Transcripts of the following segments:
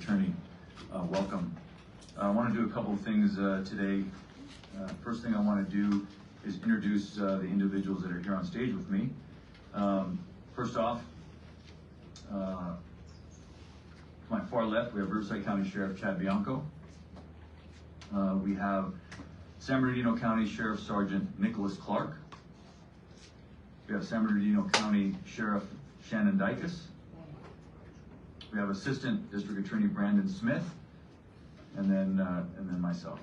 Attorney. Welcome. I want to do a couple of things today. First thing I want to do is introduce the individuals that are here on stage with me. First off, to my far left, we have Riverside County Sheriff Chad Bianco. We have San Bernardino County Sheriff Sergeant Nicholas Clark. We have San Bernardino County Sheriff Shannon Dicus. We have Assistant District Attorney Brandon Smith, and then myself.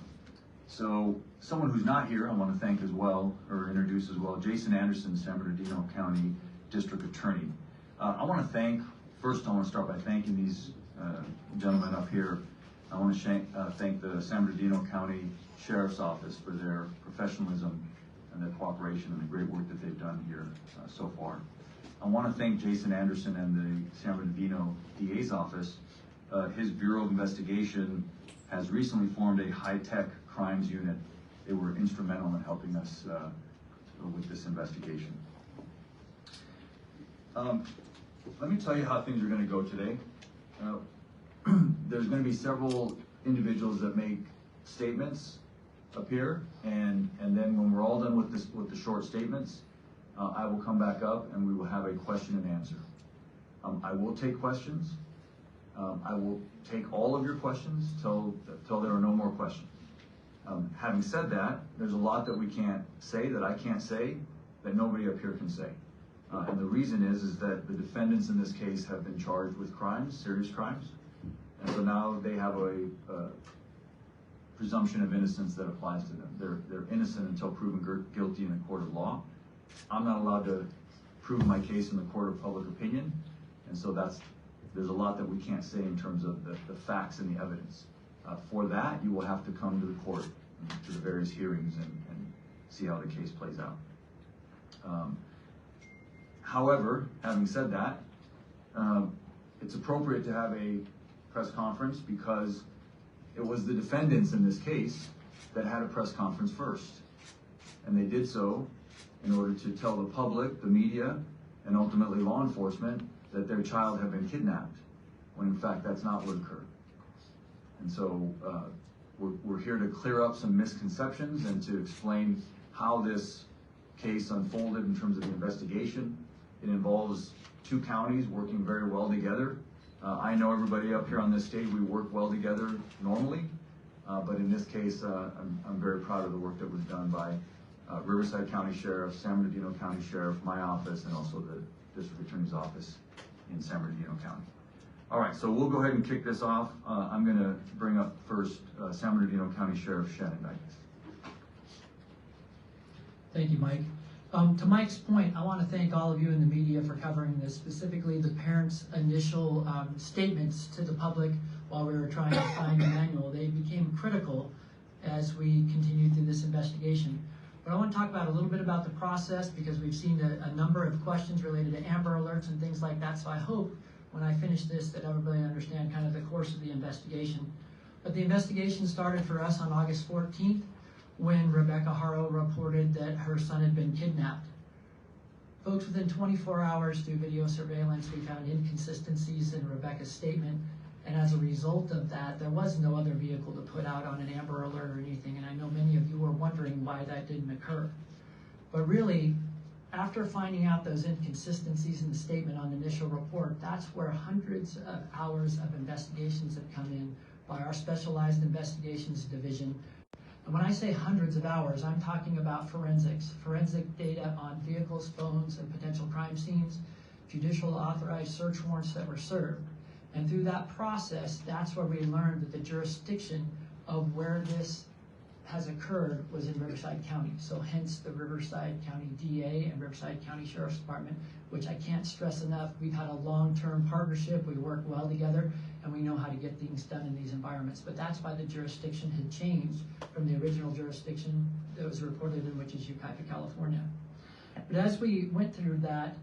So someone who's not here, I want to thank as well, or introduce as well, Jason Anderson, San Bernardino County District Attorney. I want to start by thanking these gentlemen up here. I want to thank the San Bernardino County Sheriff's Office for their professionalism and their cooperation and the great work that they've done here so far. I want to thank Jason Anderson and the San Bernardino DA's office. His Bureau of Investigation has recently formed a high-tech crimes unit. They were instrumental in helping us with this investigation. Let me tell you how things are going to go today. There's going to be several individuals that make statements up here, and then when we're all done with the short statements, I will come back up and we will have a question and answer. I will take questions. I will take all of your questions till there are no more questions. Having said that, there's a lot that we can't say, that I can't say, that nobody up here can say. And the reason is that the defendants in this case have been charged with crimes, serious crimes, and so now they have a presumption of innocence that applies to them. They're innocent until proven guilty in a court of law. I'm not allowed to prove my case in the court of public opinion, and so there's a lot that we can't say in terms of the facts and the evidence. For that, you will have to come to the court, to the various hearings, and see how the case plays out. However, having said that, it's appropriate to have a press conference because it was the defendants in this case that had a press conference first. And they did so in order to tell the public, the media, and ultimately law enforcement that their child had been kidnapped, when in fact that's not what occurred. And so we're here to clear up some misconceptions and to explain how this case unfolded in terms of the investigation. It involves two counties working very well together. I know everybody up here on this stage, we work well together normally, but in this case, I'm very proud of the work that was done by Riverside County Sheriff, San Bernardino County Sheriff, my office, and also the District Attorney's Office in San Bernardino County. All right, so we'll go ahead and kick this off. I'm going to bring up first San Bernardino County Sheriff Shannon Dicus. Thank you, Mike. To Mike's point, I want to thank all of you in the media for covering this, specifically the parents' initial statements to the public while we were trying to find a manual. They became critical as we continued through this investigation. But I want to talk about a little bit about the process because we've seen a number of questions related to Amber Alerts and things like that. So I hope when I finish this that everybody understands kind of the course of the investigation. But the investigation started for us on August 14th. When Rebeca Haro reported that her son had been kidnapped. Folks, within 24 hours through video surveillance, we found inconsistencies in Rebecca's statement, and as a result of that, there was no other vehicle to put out on an Amber Alert or anything, and I know many of you were wondering why that didn't occur. But really, after finding out those inconsistencies in the statement on the initial report, that's where hundreds of hours of investigations have come in by our Specialized Investigations Division. And when I say hundreds of hours, I'm talking about forensic data on vehicles, phones, and potential crime scenes, judicial authorized search warrants that were served. And through that process, that's where we learned that the jurisdiction of where this has occurred was in Riverside County. So hence the Riverside County DA and Riverside County Sheriff's Department, which I can't stress enough. We've had a long-term partnership. We work well together, and we know how to get things done in these environments. But that's why the jurisdiction had changed from the original jurisdiction that was reported in, which is Yucaipa, California. But as we went through that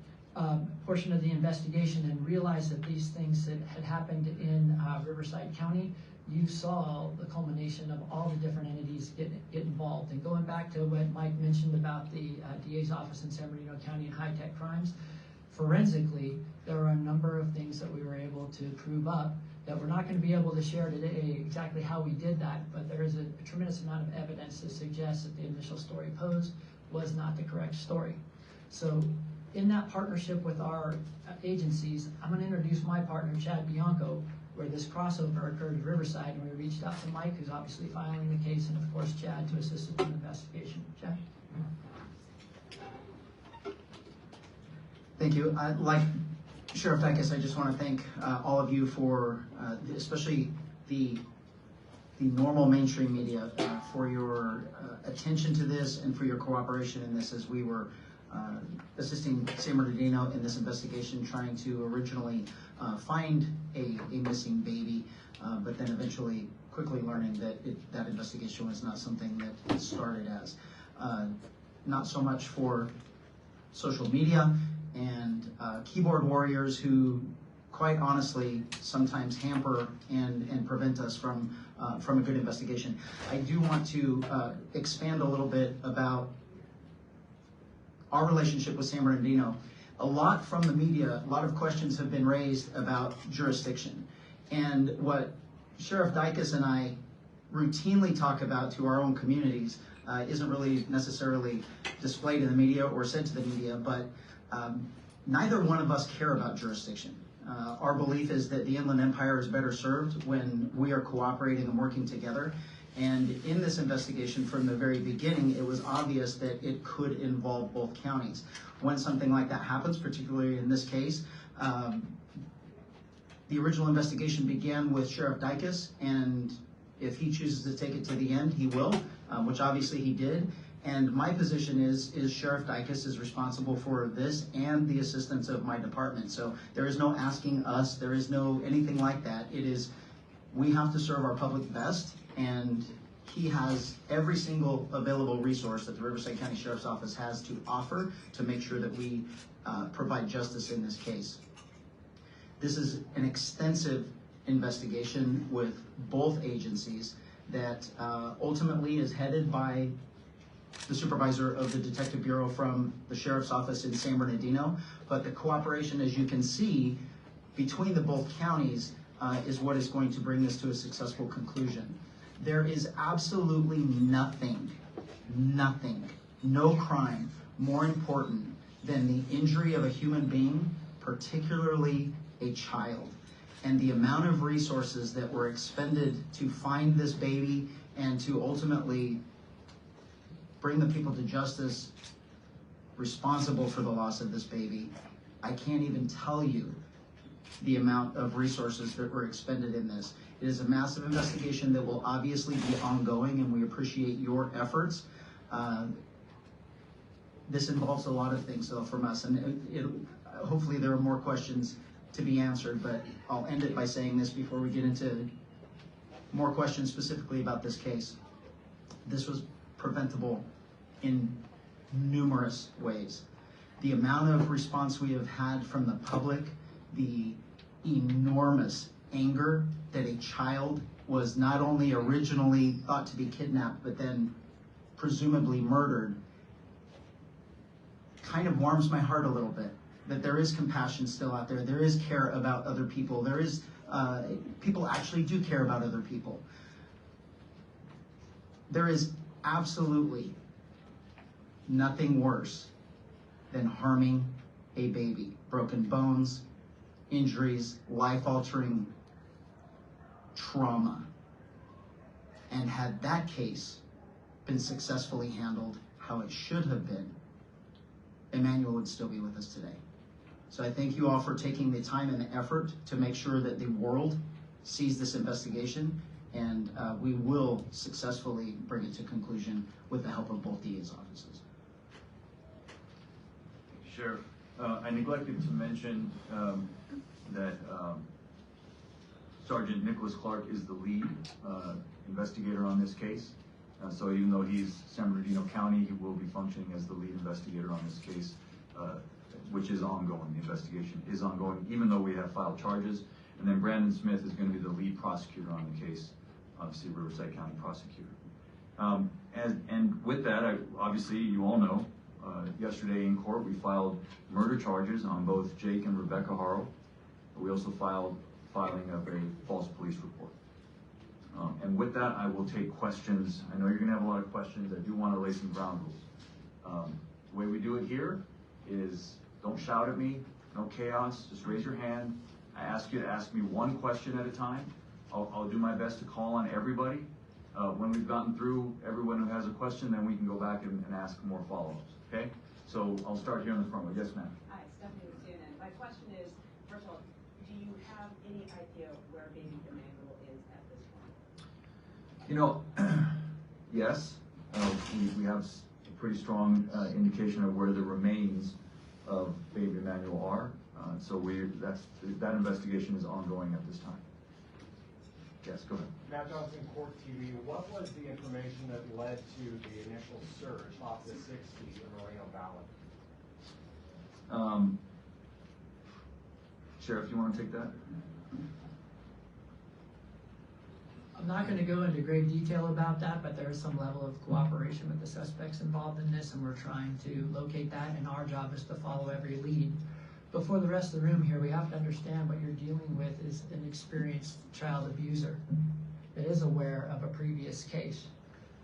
portion of the investigation and realized that these things that had happened in Riverside County, you saw the culmination of all the different entities get involved. And going back to what Mike mentioned about the DA's office in San Bernardino County and high-tech crimes, forensically, there are a number of things that we were able to prove up that we're not going to be able to share today exactly how we did that, but there is a tremendous amount of evidence to suggest that the initial story posed was not the correct story. So in that partnership with our agencies, I'm going to introduce my partner, Chad Bianco, where this crossover occurred at Riverside, and we reached out to Mike, who's obviously filing the case, and of course Chad to assist with the investigation. Chad? Thank you. Like Sheriff Dykes, I just want to thank all of you for, especially the normal mainstream media, for your attention to this and for your cooperation in this as we were assisting San Bernardino in this investigation, trying to originally find a missing baby, but then eventually quickly learning that that investigation was not something that it started as. Not so much for social media and keyboard warriors who, quite honestly, sometimes hamper and prevent us from a good investigation. I do want to expand a little bit about our relationship with San Bernardino. A lot from the media, a lot of questions have been raised about jurisdiction. And what Sheriff Dykes and I routinely talk about to our own communities isn't really necessarily displayed in the media or said to the media, but neither one of us care about jurisdiction. Our belief is that the Inland Empire is better served when we are cooperating and working together. And in this investigation, from the very beginning, it was obvious that it could involve both counties. When something like that happens, particularly in this case, the original investigation began with Sheriff Dykes, and if he chooses to take it to the end, he will, which obviously he did. And my position is Sheriff Dykes is responsible for this and the assistance of my department. So there is no asking us, there is no anything like that. It is, we have to serve our public best, and he has every single available resource that the Riverside County Sheriff's Office has to offer to make sure that we provide justice in this case. This is an extensive investigation with both agencies that ultimately is headed by the supervisor of the Detective Bureau from the Sheriff's Office in San Bernardino, but the cooperation, as you can see, between the both counties is what is going to bring this to a successful conclusion. There is absolutely nothing, no crime more important than the injury of a human being, particularly a child. And the amount of resources that were expended to find this baby and to ultimately bring the people to justice responsible for the loss of this baby, I can't even tell you the amount of resources that were expended in this. It is a massive investigation that will obviously be ongoing, and we appreciate your efforts. This involves a lot of things, though, from us, and hopefully there are more questions to be answered, but I'll end it by saying this before we get into more questions specifically about this case. This was preventable in numerous ways. The amount of response we have had from the public, the enormous anger that a child was not only originally thought to be kidnapped, but then presumably murdered, kind of warms my heart a little bit. That there is compassion still out there. There is care about other people. There is, people actually do care about other people. There is absolutely nothing worse than harming a baby. Broken bones, injuries, life-altering trauma. And had that case been successfully handled how it should have been, Emmanuel would still be with us today. So I thank you all for taking the time and the effort to make sure that the world sees this investigation, and we will successfully bring it to conclusion with the help of both DA's offices. Sheriff, I neglected to mention that Sergeant Nicholas Clark is the lead investigator on this case. So even though he's San Bernardino County, he will be functioning as the lead investigator on this case, which is ongoing. The investigation is ongoing, even though we have filed charges. And then Brandon Smith is going to be the lead prosecutor on the case, obviously Riverside County prosecutor. And with that, obviously you all know, yesterday in court we filed murder charges on both Jake and Rebeca Haro. We also filed filing of a false with that, I will take questions. I know you're gonna have a lot of questions. I do wanna lay some ground rules. The way we do it here is don't shout at me, no chaos, just raise your hand. I ask you to ask me one question at a time. I'll do my best to call on everybody. When we've gotten through everyone who has a question, then we can go back and ask more follow-ups, okay? So I'll start here in the front row. Yes, ma'am. Hi, Stephanie with CNN. My question is, first of all, do you have any idea where baby Emmanuel is at this point? You know, yes, we have a pretty strong indication of where the remains of baby Emmanuel are. So that investigation is ongoing at this time. Yes, go ahead. Matt Johnson, Court TV. What was the information that led to the initial search off the 60 in Moreno Valley? Sheriff, you want to take that? I'm not going to go into great detail about that, but there is some level of cooperation with the suspects involved in this, and we're trying to locate that, and our job is to follow every lead. But for the rest of the room here, we have to understand what you're dealing with is an experienced child abuser that is aware of a previous case,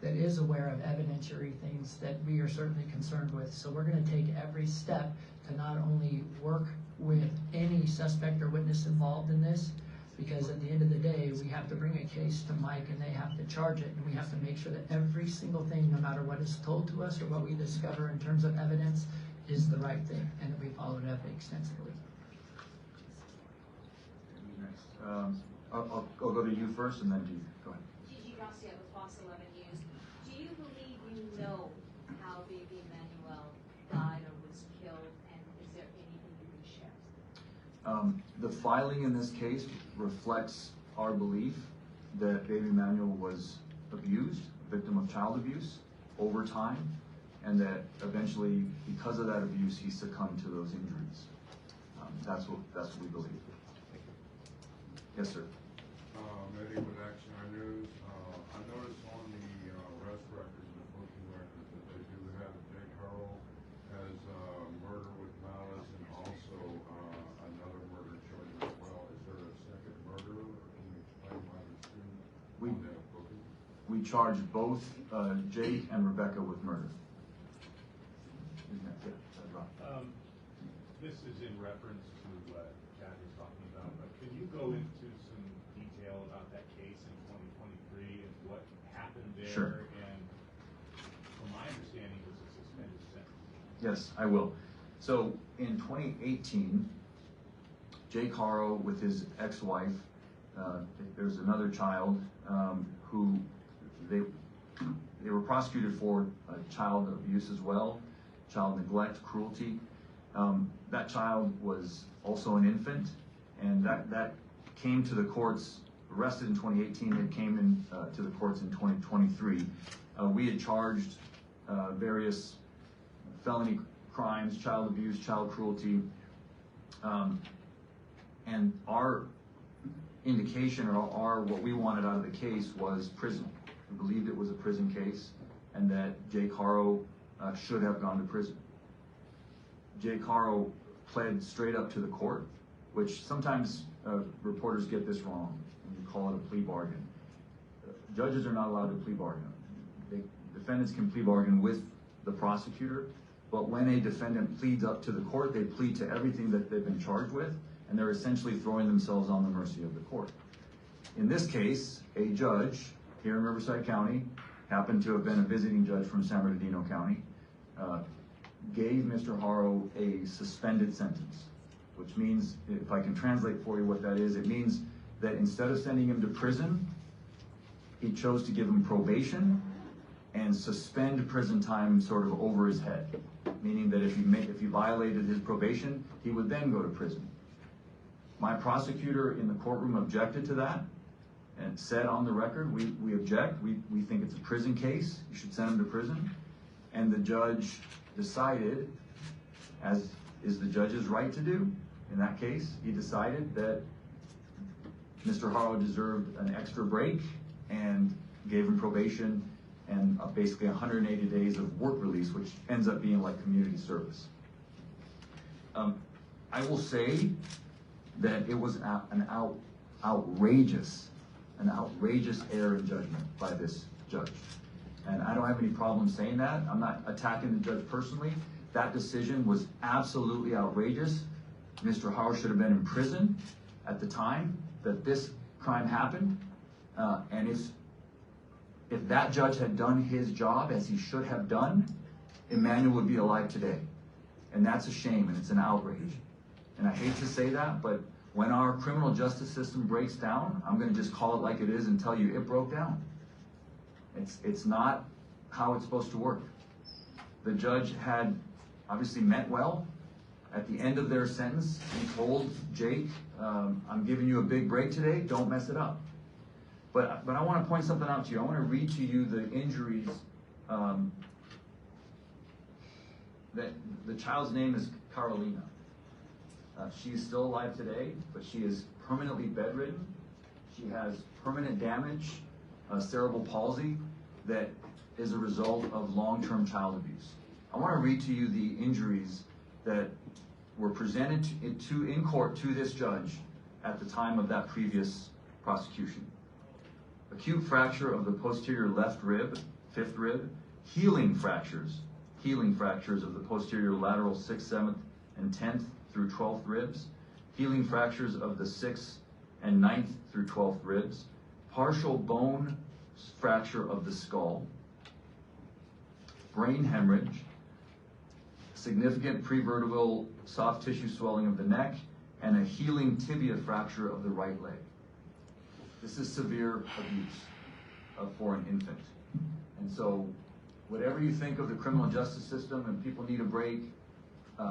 that is aware of evidentiary things that we are certainly concerned with. So we're going to take every step to not only work with any suspect or witness involved in this, because at the end of the day, we have to bring a case to Mike and they have to charge it, and we have to make sure that every single thing, no matter what is told to us or what we discover in terms of evidence, is the right thing, and that we follow it up extensively. Next. I'll go to you first and then to you. Go ahead. Gigi Garcia with Fox 11 News. Do you believe you know how baby Emmanuel died or was killed, and is there anything you can share? The filing in this case reflects our belief that baby Emmanuel was abused, a victim of child abuse over time, and that eventually, because of that abuse, he succumbed to those injuries. That's what we believe. Yes, sir. Eddie with Action News. I noticed on the arrest records and the booking records that they do have Jake Haro as murder with malice and also another murder charge as well. Is there a second murderer? Can you explain why there's two on that booking? We charge both Jake and Rebecca with murder. This is in reference to what Chad was talking about, but can you go into some detail about that case in 2023 and what happened there? Sure. And from my understanding, it was a suspended sentence. Yes, I will. So in 2018, Jake Haro with his ex-wife, there's another child who they were prosecuted for child abuse as well, child neglect, cruelty. That child was also an infant, and that came to the courts, arrested in 2018, it came in to the courts in 2023. We had charged various felony crimes, child abuse, child cruelty, and our indication or what we wanted out of the case was prison. We believed it was a prison case and that Jake Haro should have gone to prison. Jake Haro pled straight up to the court, which sometimes reporters get this wrong and you call it a plea bargain. Judges are not allowed to plea bargain. Defendants can plea bargain with the prosecutor, but when a defendant pleads up to the court, they plead to everything that they've been charged with, and they're essentially throwing themselves on the mercy of the court. In this case, a judge here in Riverside County, happened to have been a visiting judge from San Bernardino County, gave Mr. Haro a suspended sentence, which means, if I can translate for you what that is, it means that instead of sending him to prison, he chose to give him probation and suspend prison time sort of over his head, meaning that if he violated his probation, he would then go to prison. My prosecutor in the courtroom objected to that and said on the record, we object, we think it's a prison case, you should send him to prison. And the judge decided, as is the judge's right to do, in that case, he decided that Mr. Haro deserved an extra break and gave him probation and basically 180 days of work release, which ends up being like community service. I will say that it was an outrageous an outrageous error in judgment by this judge. And I don't have any problem saying that. I'm not attacking the judge personally. That decision was absolutely outrageous. Mr. Haro should have been in prison at the time that this crime happened. And if that judge had done his job as he should have done, Emmanuel would be alive today. And that's a shame, and it's an outrage. And I hate to say that, but when our criminal justice system breaks down, I'm going to just call it like it is and tell you it broke down. It's not how it's supposed to work. The judge had obviously meant well. At the end of their sentence, he told Jake, I'm giving you a big break today, don't mess it up. But I want to point something out to you. I want to read to you the injuries. That the child's name is Carolina. She is still alive today, but she is permanently bedridden. She has permanent damage, cerebral palsy, that is a result of long-term child abuse. I want to read to you the injuries that were presented in court to this judge at the time of that previous prosecution. Acute fracture of the posterior left rib, 5th rib, healing fractures of the posterior lateral 6th, 7th, and 10th through 12th ribs, healing fractures of the 6th and 9th through 12th ribs, partial bone fracture of the skull, brain hemorrhage, significant prevertebral soft tissue swelling of the neck, and a healing tibia fracture of the right leg. This is severe abuse for an infant. And so, whatever you think of the criminal justice system and people need a break,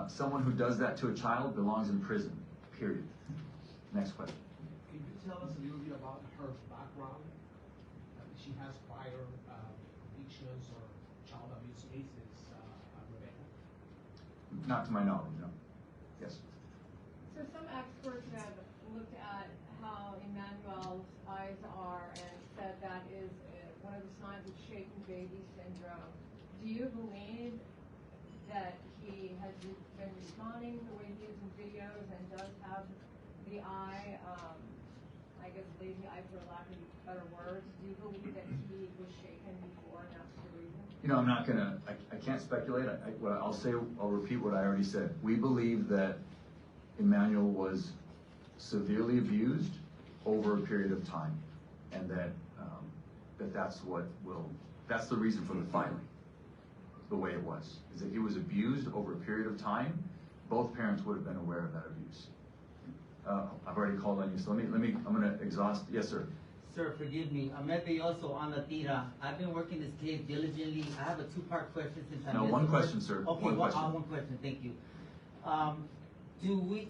someone who does that to a child belongs in prison, period. Next question. Can you tell us a little bit about her background? She has prior convictions or child abuse cases, Rebecca? Not to my knowledge, no. Yes. So some experts have looked at how Emmanuel's eyes are and said that is one of the signs of shaken baby syndrome. Do you believe that he has been responding the way he is in videos and does have the eye, I guess lazy eye for lack of better words? Do you believe that he was shaken before and that's the reason? You know, I'm not gonna, I can't speculate. What I'll say, I'll repeat what I already said. We believe that Emmanuel was severely abused over a period of time, and that that's the reason for the filing, the way it was, is that he was abused over a period of time. Both parents would have been aware of that abuse. I've already called on you, so I'm gonna exhaust. Yes, sir. Sir, forgive me. Ahmed Belloso on the Tira. I've been working this case diligently. I have a two-part question since I No, one question, sir. Okay, one question. Thank you.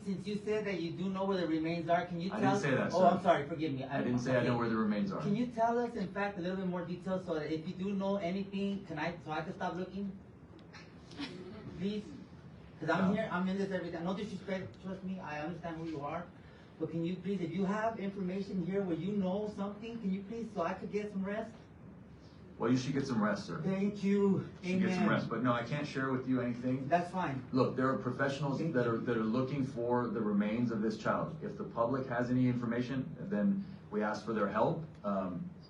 Since you said that you do know where the remains are, can you tell us? I didn't say that, sir. Oh, I'm sorry, forgive me. I didn't say I know where the remains are. Can you tell us, in fact, a little bit more detail so that if you do know anything, so I can stop looking? Please? Because I'm here, I'm in this every day. No disrespect, trust me, I understand who you are. But can you please, if you have information here where you know something, can you please, so I could get some rest? Well, you should get some rest, sir. Thank you. You should get some rest, but no, I can't share with you anything. That's fine. Look, there are professionals that are looking for the remains of this child. If the public has any information, then we ask for their help.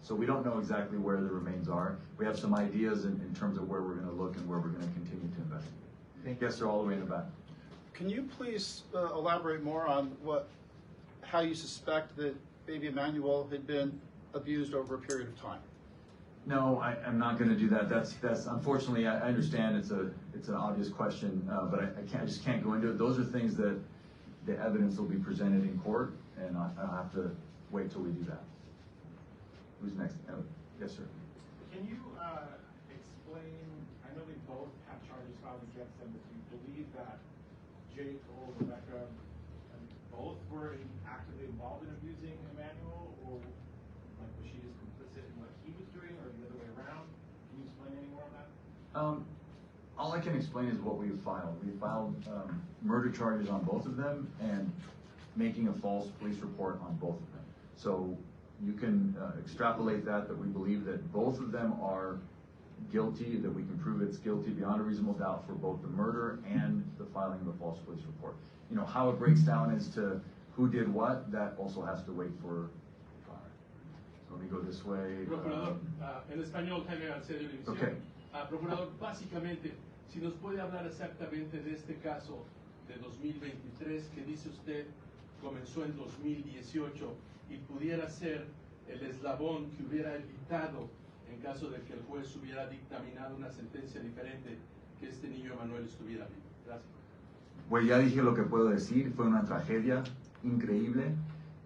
So we don't know exactly where the remains are. We have some ideas in terms of where we're going to look and where we're going to continue to investigate. Yes, sir, all the way in the back. Can you please elaborate more on how you suspect that baby Emmanuel had been abused over a period of time? No, I'm not going to do that. That's unfortunately, I understand it's an obvious question, but I just can't go into it. Those are things that the evidence will be presented in court, and I'll have to wait till we do that. Who's next? Yes, sir. Can you explain? I know they both have charges filed against them. But do you believe that Jake or Rebecca both were actively involved in abusing Emmanuel, or like was she just complicit in what he was doing, or the other way around? Can you explain any more on that? All I can explain is what we've filed. We filed murder charges on both of them and making a false police report on both of them. So you can extrapolate that we believe that both of them are guilty, that we can prove it's guilty beyond a reasonable doubt for both the murder and the filing of a false police report. You know, how it breaks down as to who did what, that also has to wait for trial. this way. Procurador, en español, Jaime García de Univisión. Okay. Procurador, básicamente, si nos puede hablar exactamente de este caso de 2023 que dice usted comenzó en 2018 y pudiera ser el eslabón que hubiera evitado en caso de que el juez hubiera dictaminado una sentencia diferente que este niño Emanuel estuviera vivo. Gracias. Pues ya dije lo que puedo decir, fue una tragedia increíble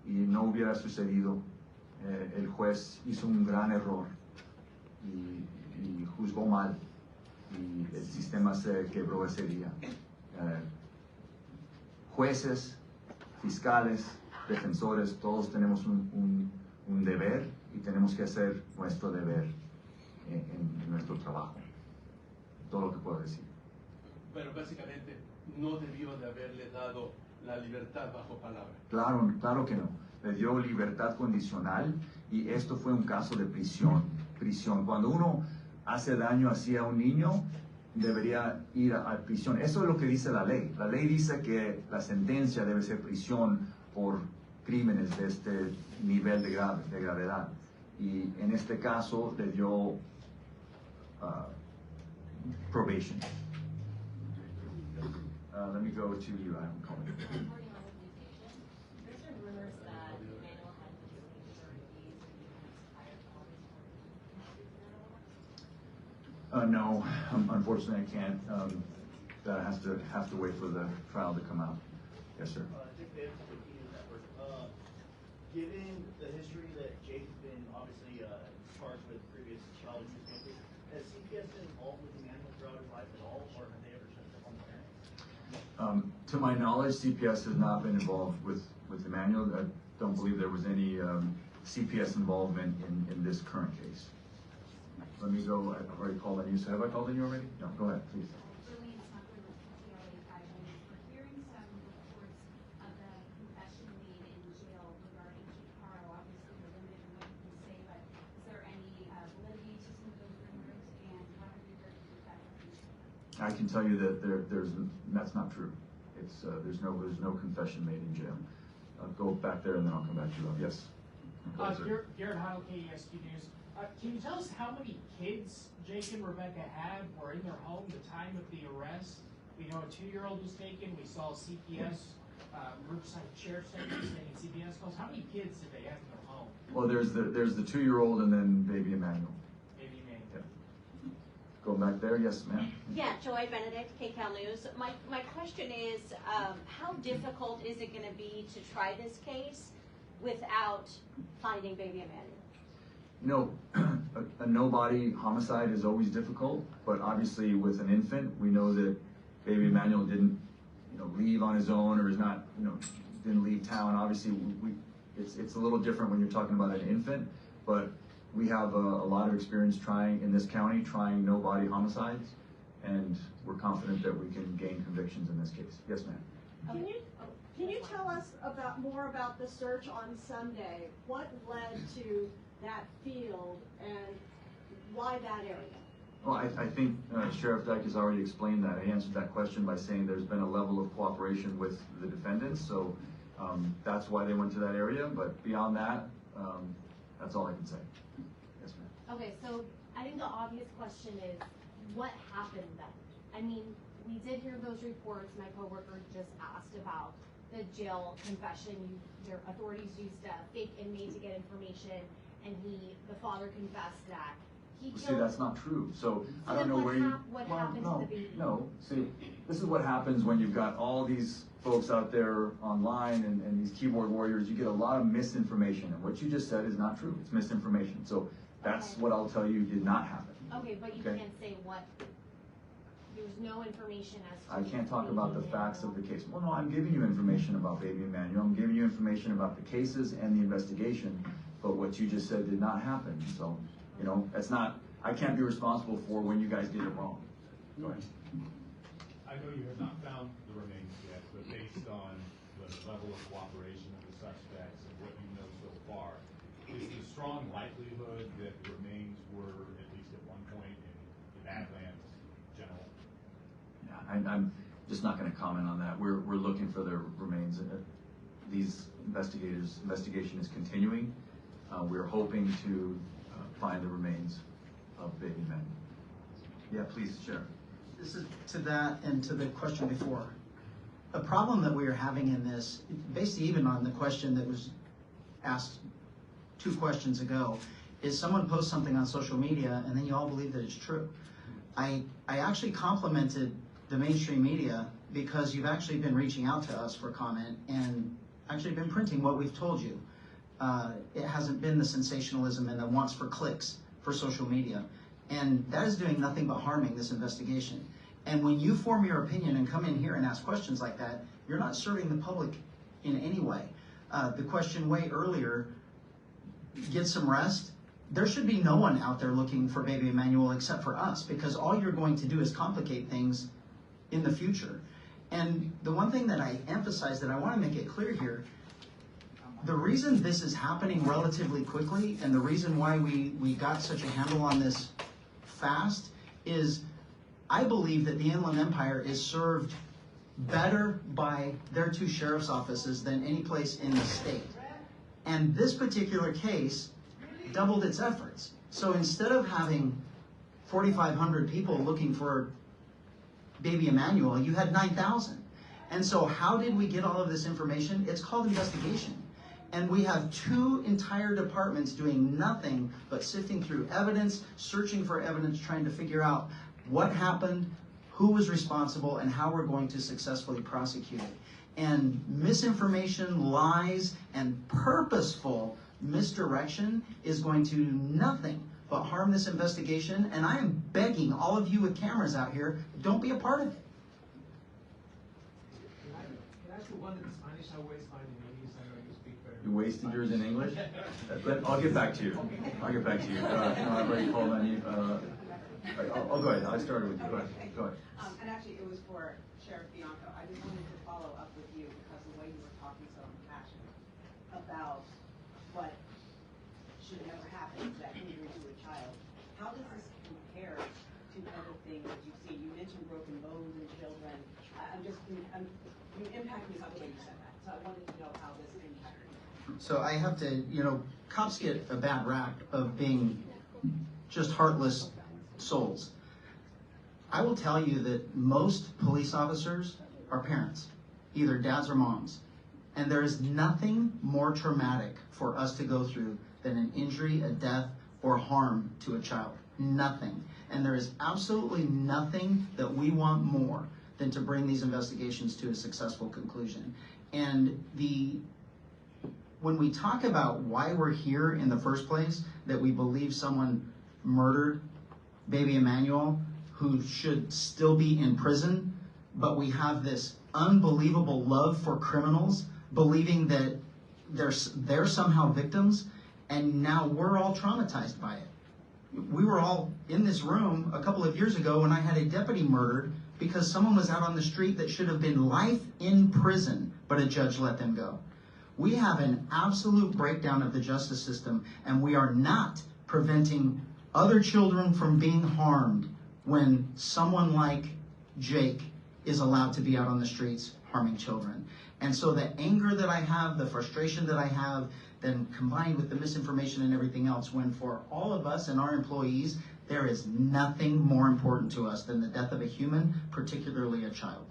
y no hubiera sucedido. El juez hizo un gran error y juzgó mal y el sistema se quebró ese día. Jueces, fiscales, defensores, todos tenemos un deber y tenemos que hacer nuestro deber en nuestro trabajo. Todo lo que puedo decir. Pero básicamente no debió de haberle dado la libertad bajo palabra. Claro, claro que no. Le dio libertad condicional y esto fue un caso de prisión. Cuando uno hace daño así a un niño, debería ir a prisión. Eso es lo que dice la ley. La ley dice que la sentencia debe ser prisión por crímenes de este nivel de gravedad. Y en este caso le dio probation. Let me go to you. I'm calling you. There's been rumors that Emmanuel had been released for fees and No, unfortunately I can't. That has to wait for the trial to come out. Yes, sir. Given the history that Jake has been obviously charged with previous child abuse cases, has CPS been involved with Emmanuel throughout his life at all, or have they ever checked up on the parents? To my knowledge, CPS has not been involved with Emmanuel. I don't believe there was any CPS involvement in this current case. Let me go. I've already called on you. So have I called on you already? No, go ahead, please. really it's not going to already five minutes. We're hearing some reports of the confession made in jail regarding Rebeca Haro. Obviously, we're limited in what you can say, but is there any validity to some of those rumors, and what have you heard with that information? I can tell you that that's not true. It's there's no confession made in jail. I'll go back there and then I'll come back to you. Yes. Garrett Haro, KESQ News. Can you tell us how many kids Jake and Rebecca had were in their home at the time of the arrest? We know a 2-year-old was taken. We saw CPS, Riverside Sheriff's Deputies making CPS calls. How many kids did they have in their home? Well, there's the 2-year-old and then baby Emmanuel. Baby Emmanuel. Yeah. Going back there, yes, ma'am. Yeah, Joy Benedict, KCAL News. My question is, how difficult is it going to be to try this case without finding baby Emmanuel? You know, a no-body homicide is always difficult, but obviously with an infant, we know that baby Emmanuel didn't, leave on his own or is not, didn't leave town. Obviously, it's a little different when you're talking about an infant, but we have a lot of experience in this county, trying no-body homicides, and we're confident that we can gain convictions in this case. Yes, ma'am. Can you tell us more about the search on Sunday? What led to that field and why that area? Well, I think Sheriff Dyke has already explained that. I answered that question by saying there's been a level of cooperation with the defendants, so that's why they went to that area. But beyond that, that's all I can say. Yes, ma'am. Okay, so I think the obvious question is, what happened then? I mean, we did hear those reports. My coworker just asked about the jail confession. Their authorities used a fake inmate to get information, and the father confessed that he killed. See, that's not true. So I don't know where you. What happened to the baby? No. See, this is what happens when you've got all these folks out there online and these keyboard warriors. You get a lot of misinformation, and what you just said is not true. It's misinformation. So that's what I'll tell you did not happen. Okay, but you can't say what. There's no information as to. I can't talk about the facts of the case. Well, no, I'm giving you information about baby Emmanuel. I'm giving you information about the cases and the investigation. But what you just said did not happen. So, it's not. I can't be responsible for when you guys did it wrong. Go ahead. I know you have not found the remains yet, but based on the level of cooperation of the suspects and what you know so far, is the strong likelihood that the remains were, at least at one point, in the Badlands General? Yeah, I'm just not going to comment on that. We're looking for the remains. These investigation is continuing, we're hoping to find the remains of baby Manuel. Yeah, please, Sheriff. This is to that and to the question before. A problem that we are having in this, based even on the question that was asked 2 questions ago, is someone posts something on social media and then you all believe that it's true. I actually complimented the mainstream media because you've actually been reaching out to us for comment and actually been printing what we've told you. It hasn't been the sensationalism and the wants for clicks for social media. And that is doing nothing but harming this investigation. And when you form your opinion and come in here and ask questions like that, you're not serving the public in any way. The question way earlier, get some rest. There should be no one out there looking for baby Emmanuel except for us, because all you're going to do is complicate things in the future. And the one thing that I emphasize that I want to make it clear here, the reason this is happening relatively quickly and the reason why we got such a handle on this fast is I believe that the Inland Empire is served better by their 2 sheriff's offices than any place in the state. And this particular case doubled its efforts. So instead of having 4,500 people looking for baby Emmanuel, you had 9,000. And so how did we get all of this information? It's called investigation. And we have 2 entire departments doing nothing but sifting through evidence, searching for evidence, trying to figure out what happened, who was responsible, and how we're going to successfully prosecute it. And misinformation, lies, and purposeful misdirection is going to do nothing but harm this investigation. And I am begging all of you with cameras out here, don't be a part of it. Can I ask you one in Spanish? I waste mine in English. I know you speak better. You wasted yours in English? I'll get back to you. I'll get back to you. No, I've already called on you. I'll go ahead. I started with you. Go ahead. Go ahead. And actually, it was for Sheriff Bianco. I just wanted to follow up with you because the way you were talking so impassioned about what should never happen, that injury to a child. How does this compare to other things that you've seen? You mentioned broken bones in children. You impacted me by the way you said that. So I wanted to know how this impacted you. So I have to, cops get a bad rap of being just heartless souls. I will tell you that most police officers are parents, either dads or moms. And there is nothing more traumatic for us to go through than an injury, a death, or harm to a child. Nothing. And there is absolutely nothing that we want more than to bring these investigations to a successful conclusion. And when we talk about why we're here in the first place, that we believe someone murdered baby Emmanuel, who should still be in prison, but we have this unbelievable love for criminals, believing that they're somehow victims, and now we're all traumatized by it. We were all in this room a couple of years ago when I had a deputy murdered because someone was out on the street that should have been life in prison, but a judge let them go. We have an absolute breakdown of the justice system, and we are not preventing other children from being harmed when someone like Jake is allowed to be out on the streets harming children. And so the anger that I have, the frustration that I have, then combined with the misinformation and everything else, when for all of us and our employees, there is nothing more important to us than the death of a human, particularly a child.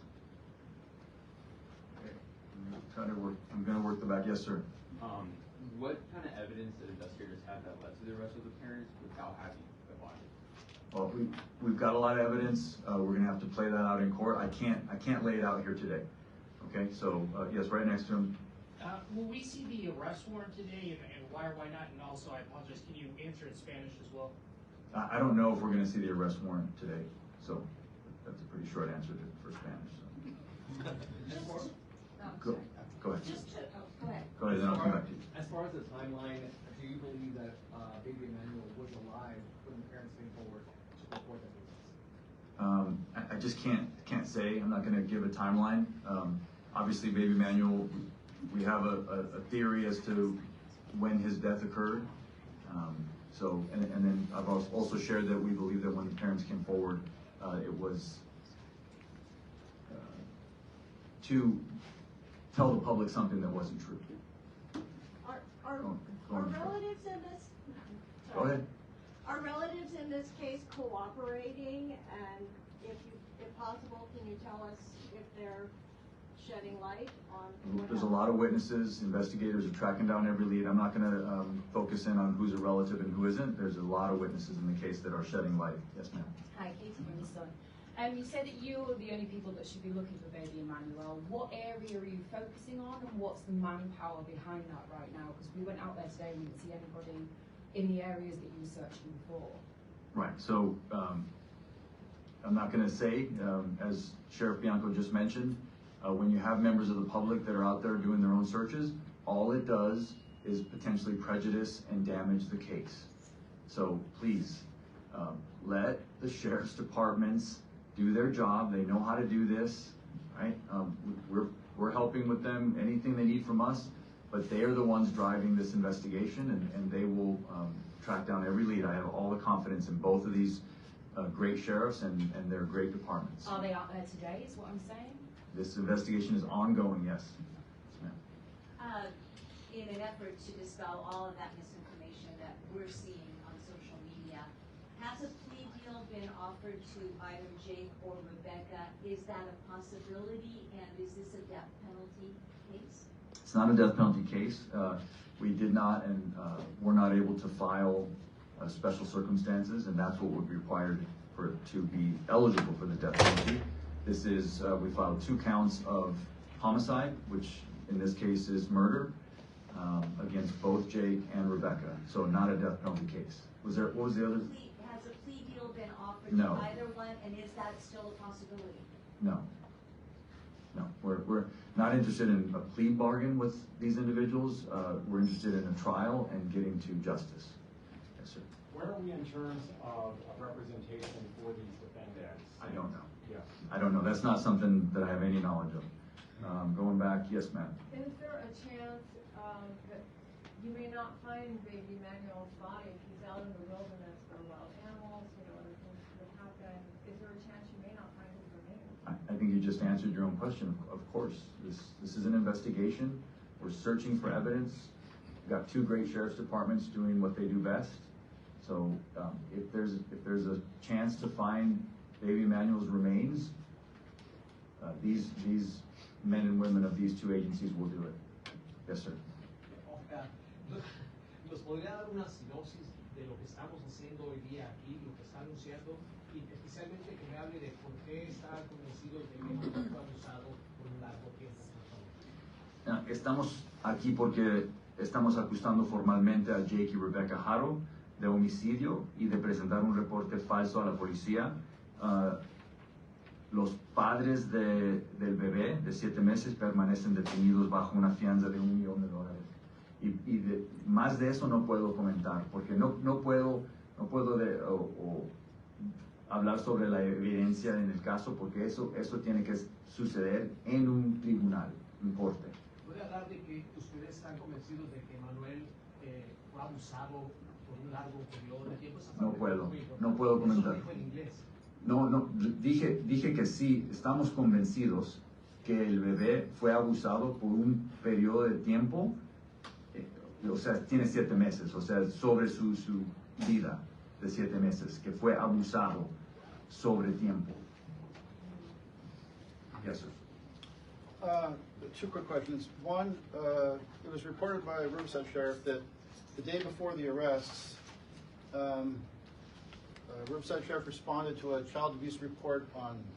I'm going to work the back. Yes, sir. What kind of evidence did investigators have that led to the arrest of the parents without having the body? Well, we've got a lot of evidence. We're going to have to play that out in court. I can't lay it out here today. Okay, so yes, right next to him. Will we see the arrest warrant today, and why or why not? And also, I apologize, can you answer in Spanish as well? I don't know if we're going to see the arrest warrant today, so that's a pretty short answer for Spanish. So. Go ahead. Go ahead. Go ahead, then I'll come back to you. As far as the timeline, do you believe that baby Emmanuel was alive when the parents came forward to report that case? I just can't say. I'm not going to give a timeline. Obviously, baby Emmanuel, we have a theory as to when his death occurred. And then I've also shared that we believe that when the parents came forward, it was to tell the public something that wasn't true. Are relatives in this? Go ahead. Are relatives in this case cooperating? And if possible, can you tell us if they're shedding light on what There's a happened? lot of witnesses, investigators are tracking down every lead. I'm not gonna focus in on who's a relative and who isn't. There's a lot of witnesses in the case that are shedding light. Yes, ma'am. Hi, Katie from the Sun. You said that you are the only people that should be looking for baby Emmanuel. What area are you focusing on, and what's the manpower behind that right now? Because we went out there today and we didn't see anybody in the areas that you were searching for. Right, so I'm not gonna say, as Sheriff Bianco just mentioned, when you have members of the public that are out there doing their own searches, all it does is potentially prejudice and damage the case. So please, let the sheriff's departments do their job. They know how to do this, right? We're helping with them, anything they need from us, but they are the ones driving this investigation, and they will track down every lead. I have all the confidence in both of these great sheriffs and their great departments. Are they out there today, is what I'm saying? This investigation is ongoing, yes. In an effort to dispel all of that misinformation that we're seeing on social media, has a plea deal been offered to either Jake or Rebecca? Is that a possibility, and is this a death penalty case? It's not a death penalty case. We did not, and we're not able to file special circumstances, and that's what would be required for it to be eligible for the death penalty. This is, we filed 2 counts of homicide, which in this case is murder, against both Jake and Rebecca. So not a death penalty case. What was the other? Has a plea deal been offered No. to either one, and is that still a possibility? No. No, we're not interested in a plea bargain with these individuals. We're interested in a trial and getting to justice. Yes, sir. Where are we in terms of representation for these defendants? I don't know. Yeah. I don't know. That's not something that I have any knowledge of. Going back, yes, ma'am. Is there a chance that you may not find baby Emmanuel's body if he's out in the wilderness for wild animals, other things could happen? Is there a chance you may not find his remains? I think you just answered your own question. Of course, this is an investigation. We're searching for evidence. We've got 2 great sheriff's departments doing what they do best. So if there's a chance to find baby Emmanuel's remains, these men and women of these 2 agencies will do it. Yes, sir. ¿Nos podría dar una sinopsis de lo que estamos haciendo hoy día aquí, lo que está anunciando, y especialmente que me hable de por qué está convencido de que fue abusado por un largo tiempo, por favor? Estamos aquí porque estamos acusando formalmente a Jake y Rebeca Haro de homicidio y de presentar un reporte falso a la policía. Los padres del bebé de 7 meses permanecen detenidos bajo una fianza de $1 millón. Más de eso no puedo comentar, porque no puedo hablar sobre la evidencia en el caso, porque eso tiene que suceder en un tribunal, un corte. ¿Puede hablar de que ustedes están convencidos de que Manuel fue abusado por un largo periodo de tiempo? No puedo comentar. Eso dijo en inglés. No, dije que sí, estamos convencidos que el bebé fue abusado por un periodo de tiempo, o sea, tiene 7 meses, o sea, sobre su vida de 7 meses, que fue abusado sobre tiempo. Yes, sir. 2 quick questions. One, it was reported by Riverside Sheriff that the day before the arrests, Riverside Sheriff responded to a child abuse report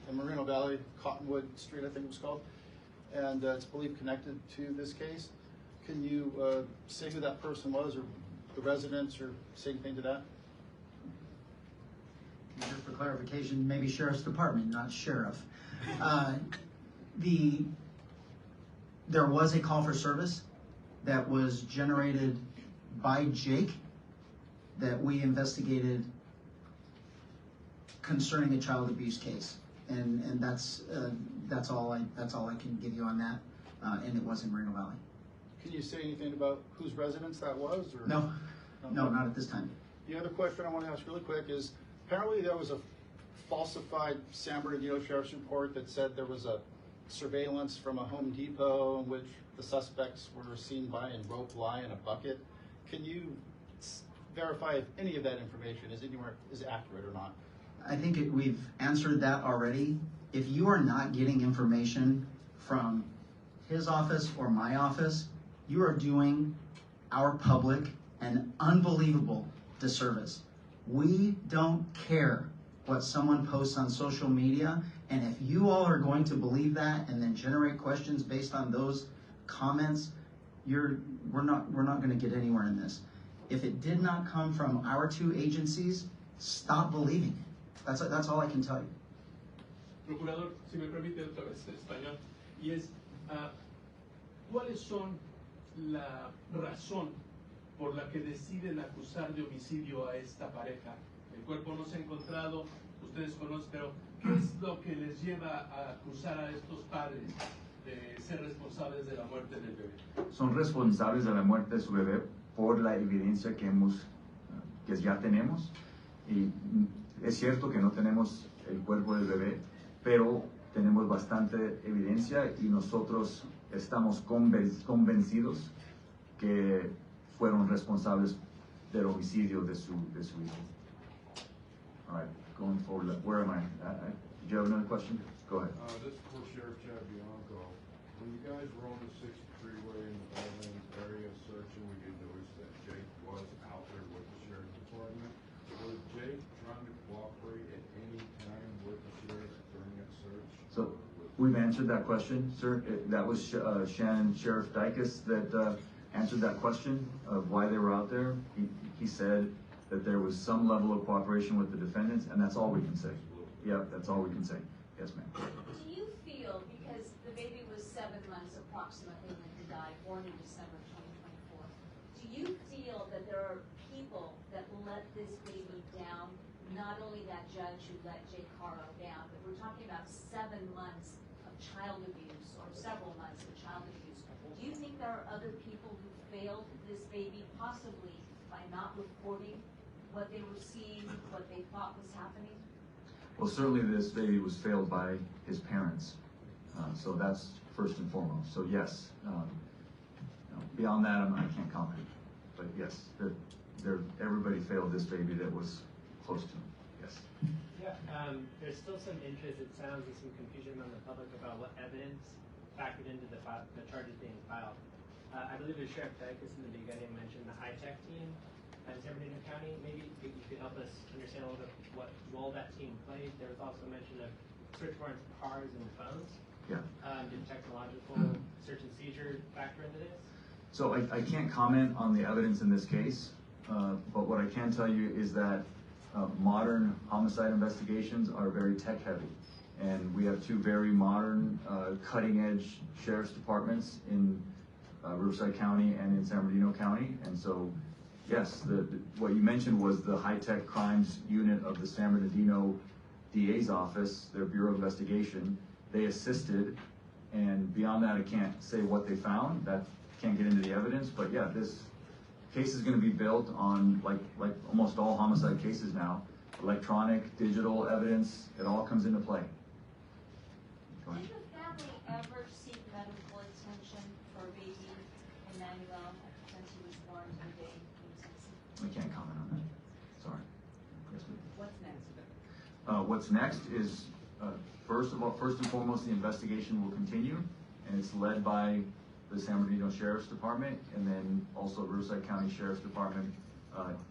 in Moreno Valley, Cottonwood Street, I think it was called, and it's believed connected to this case. Can you say who that person was, or the residents, or say anything to that? Just for clarification, maybe Sheriff's Department, not Sheriff. There was a call for service that was generated by Jake that we investigated concerning a child abuse case, and that's all I can give you on that. And it was in Moreno Valley. Can you say anything about whose residence that was? Or? No, not at this time. The other question I want to ask really quick is, apparently there was a falsified San Bernardino Sheriff's report that said there was a surveillance from a Home Depot in which the suspects were seen buying rope lie in a bucket. Can you verify if any of that information is accurate or not? I think we've answered that already. If you are not getting information from his office or my office, you are doing our public an unbelievable disservice. We don't care what someone posts on social media, and if you all are going to believe that and then generate questions based on those comments, we're not going to get anywhere in this. If it did not come from our two agencies, stop believing it. That's all I can tell you. Procurador, si me permite otra vez en español, y es, ¿cuáles son la razón por la que deciden acusar de homicidio a esta pareja? El cuerpo no se ha encontrado, ustedes conocen, pero ¿qué es lo que les lleva a acusar a estos padres de ser responsables de la muerte del bebé? Son responsables de la muerte de su bebé por la evidencia que ya tenemos, y es cierto que no tenemos el cuerpo del bebé, pero tenemos bastante evidencia y nosotros estamos convencidos que fueron responsables del homicidio de su hijo. All right, going forward, where am I? Do you have another question? Go ahead. This is for Sheriff Chad Bianco. When you guys were on the 63 way in the Badlands area searching, we did notice that Jake was out there with the sheriff's department. Was Jake trying to cooperate at any time with the sheriff during that search? So we've answered that question, sir. That was Sheriff Dykes that answered that question of why they were out there. He said that there was some level of cooperation with the defendants, and that's all we can say. Yeah, that's all we can say. Yes, ma'am. Do you feel, because the baby was 7 months approximately when he died, born in December 2024, do you feel that there are people that let this baby down? Not only that judge who let Jake Haro down, but we're talking about 7 months of child abuse, or several months of child abuse. Do you think there are other people who failed this baby, possibly by not reporting what they were seeing, what they thought was happening? Well, certainly this baby was failed by his parents, so that's first and foremost. So yes, beyond that, I can't comment. But yes, everybody failed this baby that was close to him. Yes. Yeah, there's still some interest, it sounds, and some confusion among the public about what evidence factored into the charges being filed. I believe it was Sheriff Dykes in the beginning mentioned the high-tech team in San Bernardino County. Maybe you could help us understand a little bit what role that team played. There was also mention of search warrants for cars and phones. Yeah. Did technological search and seizure factor into this? So I can't comment on the evidence in this case, but what I can tell you is that modern homicide investigations are very tech-heavy. And we have two very modern, cutting-edge sheriff's departments in Riverside County and in San Bernardino County. And so, yes, what you mentioned was the high-tech crimes unit of the San Bernardino DA's office, their Bureau of Investigation. They assisted, and beyond that, I can't say what they found. That can't get into the evidence, but yeah, this case is going to be built on, like almost all homicide cases now, electronic, digital evidence. It all comes into play. Go ahead. Did the family ever seek medical attention for baby Emmanuel since he was born to the day he was conceived? I can't comment on that. Sorry. Yes, ma'am. What's next? What's next is, first and foremost, the investigation will continue, and it's led by the San Bernardino Sheriff's Department, and then also Riverside County Sheriff's Department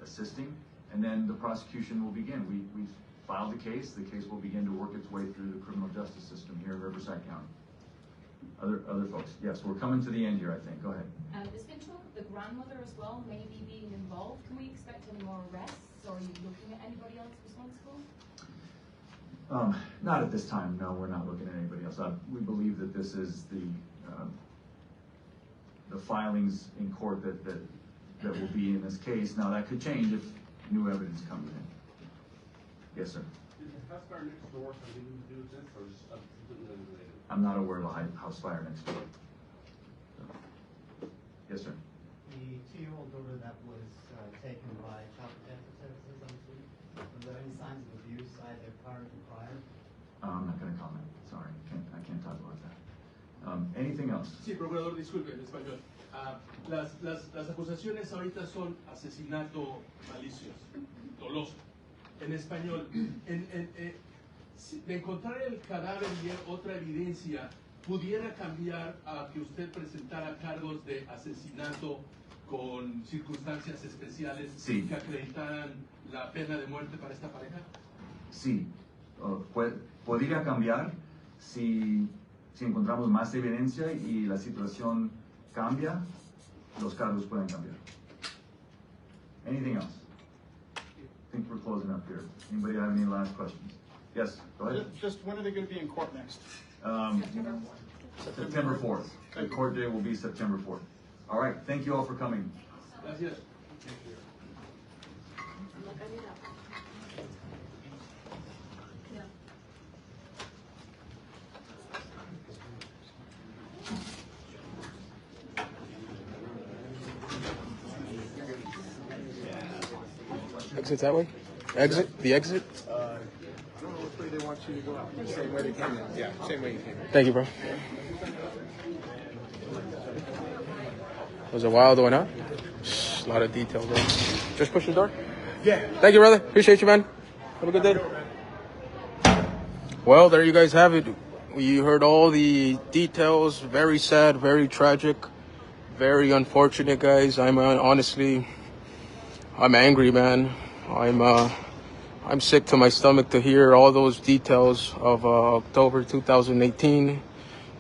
assisting, and then the prosecution will begin. We've filed the case will begin to work its way through the criminal justice system here in Riverside County. Other folks, yes, we're coming to the end here, I think. Go ahead. There's been talk of the grandmother as well, maybe being involved. Can we expect any more arrests, or are you looking at anybody else responsible? Not at this time, no, we're not looking at anybody else. We believe that this is the filings in court that will be in this case. Now, that could change if new evidence comes in. Yes, sir. Did the house fire next door have anything to do with this, or is it completely unrelated? I'm not aware of a house fire next door. Yes, sir. The 2-year-old daughter that was taken by Child Protective Services, I'm assuming, were there any signs of abuse either current or prior? I'm not going to comment. Sorry, I can't talk about that. Anything else? Sí, procurador, disculpe, en español. Las acusaciones ahorita son asesinato malicioso, doloso. En español, de encontrar el cadáver y otra evidencia, ¿pudiera cambiar a que usted presentara cargos de asesinato con circunstancias especiales que acreditaran la pena de muerte para esta pareja? Sí, podría cambiar si encontramos más evidencia y la situación cambia, los cargos pueden cambiar. Anything else? I think we're closing up here. Anybody have any last questions? Yes, go ahead. Just when are they going to be in court next? September 4th. The court date will be September 4th. All right, thank you all for coming. Gracias. Exit that way? Exit? The exit? I don't know which way they want you to go out. Same way they came in. Yeah, same way you came in. Thank you, bro. Was it wild going on? A lot of detail, bro. Just push the door? Yeah. Thank you, brother. Appreciate you, man. Have a good day. Well, there you guys have it. You heard all the details. Very sad, very tragic, very unfortunate, guys. I'm honestly, I'm angry, man. I'm sick to my stomach to hear all those details of October 2018.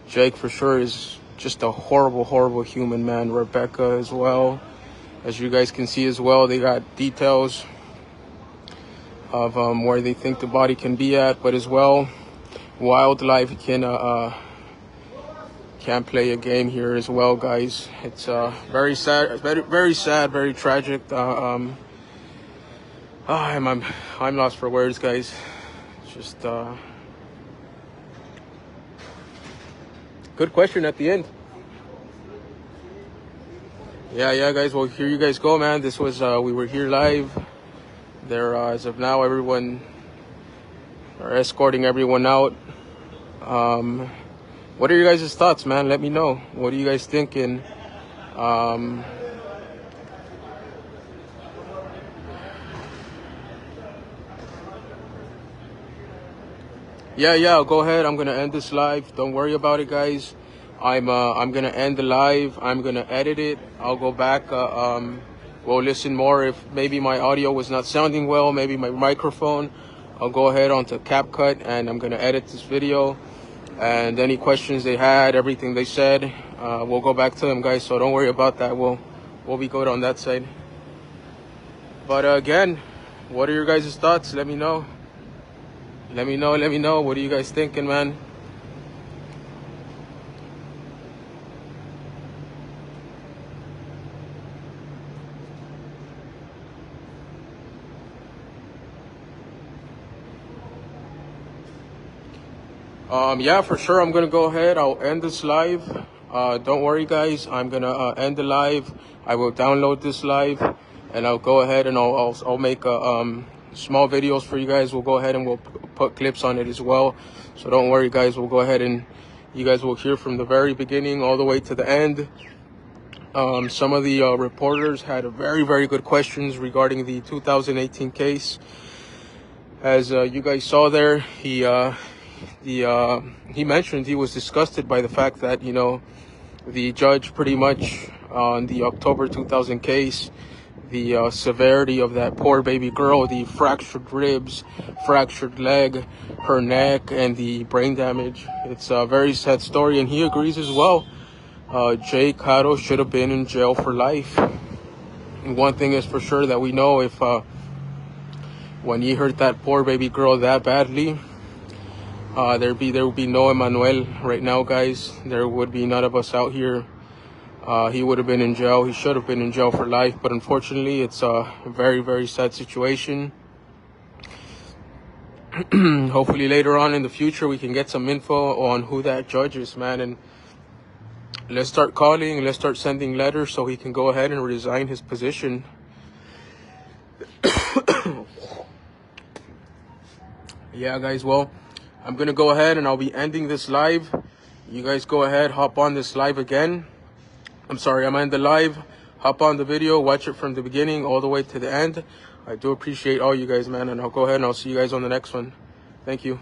Jake for sure is just a horrible, horrible human, man. Rebecca as well. As you guys can see as well, they got details of where they think the body can be at, but as well, wildlife can't play a game here as well, guys. It's very sad, very sad, very tragic. I'm lost for words, guys. Just good question at the end. Yeah, guys. Well, here you guys go, man. This was we were here live. There, as of now, everyone are escorting everyone out. What are your guys' thoughts, man? Let me know. What are you guys thinking? Yeah, go ahead. I'm gonna end this live. Don't worry about it, guys. I'm gonna end the live. I'm gonna edit it. I'll go back. We'll listen more if maybe my audio was not sounding well. Maybe my microphone. I'll go ahead onto CapCut and I'm gonna edit this video. And any questions they had, everything they said, we'll go back to them, guys. So don't worry about that. We'll be good on that side. But again, what are your guys' thoughts? Let me know. Let me know. What are you guys thinking, man? Yeah, for sure. I'm gonna go ahead. I'll end this live. Don't worry, guys. I'm gonna end the live. I will download this live, and I'll go ahead and I'll make small videos for you guys. We'll go ahead and we'll put clips on it as well. So don't worry, guys. We'll go ahead and you guys will hear from the very beginning all the way to the end. Some of the reporters had very, very good questions regarding the 2018 case. As you guys saw there, he mentioned he was disgusted by the fact that, you know, the judge pretty much on the October 2000 case, the severity of that poor baby girl, the fractured ribs, fractured leg, her neck, and the brain damage. It's a very sad story, and he agrees as well. Jake Haro should have been in jail for life. And one thing is for sure that we know, if when he hurt that poor baby girl that badly, there would be no Emmanuel right now, guys. There would be none of us out here. He would have been in jail. He should have been in jail for life. But unfortunately, it's a very, very sad situation. Hopefully later on in the future, we can get some info on who that judge is, man. And let's start calling. Let's start sending letters so he can go ahead and resign his position. Yeah, guys. Well, I'm going to go ahead and I'll be ending this live. You guys go ahead, hop on this live again. I'm sorry, I'm on the live. Hop on the video, watch it from the beginning all the way to the end. I do appreciate all you guys, man, and I'll go ahead and I'll see you guys on the next one. Thank you.